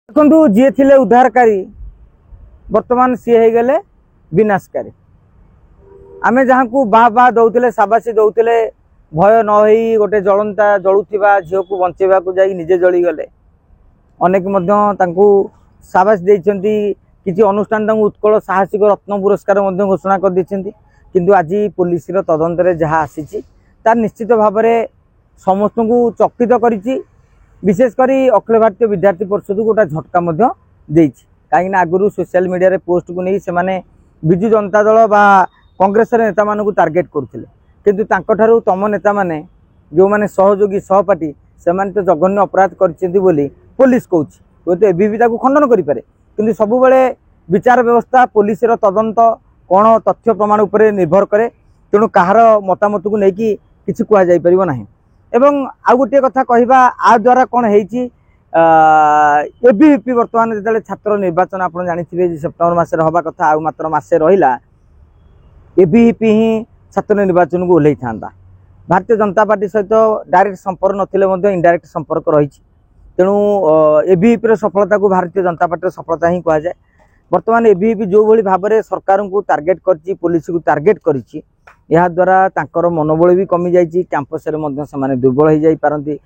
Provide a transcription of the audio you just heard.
देखु जी थे उद्धारकारी बर्तमान सी हो गले विनाशकारी। आमे जहाँ को बाह बाह दौले साबासी दौले भय न होई गोटे जलंता जलुवा झील को बंचेवा को जाई निजे जलीगले। अनेक साबास देइछंती किसी अनुष्ठान उत्कल साहसिक रत्न पुरस्कार घोषणा कर देइछंती। किंतु आज पुलिस तदंत जहाँ आसी तार निश्चित भाव में समस्त को चकित करिछि। विशेषकर अखिल भारतीय विद्यार्थी परिषद को गोटा झटका कहीं आगुरी सोशल मीडिया रे पोस्ट को नहीं से विजु जनता दल बा कांग्रेस नेता मान को टार्गेट करथिले। किंतु तांको ठारू तम नेता माने जो माने सहयोगी सहपाठी से तो जघन्य अपराध करछंती बोली पुलिस कहूछि। तो एबीपी ताको खंडन करि पारे किंतु सब बेले विचार व्यवस्था पुलिस रो तदंत कौन तथ्य प्रमाण उपरे निर्भर करे। तेणु कहार मतामत को लेकिन किसी कह जाई परिबो नाही। एवं आ गोटे कथा कहवा आ द्वारा कौन है एबीवीपी बर्तमान जो छात्र निर्वाचन आप जानी सेप्टेम्बर मासरे हवा कथा आ मात्र मासे रहा एबीवीपी ही छात्र निर्वाचन को ओल्लै था। भारतीय जनता पार्टी सहित डायरेक्ट संपर्क नथिले इनडायरेक्ट संपर्क रही। तेणु एबीवीपी सफलता को भारतीय जनता पार्टी सफलता ही कह जाए। बर्तमान एबीवीपी जो भली भाव में सरकार को टार्गेट कर पुलिस को टार्गेट करिछि या द्वारा तांकर मनोबल भी कमी जाइछि। कैंपस रे मध्य से दुर्बल हो जाई पारंती।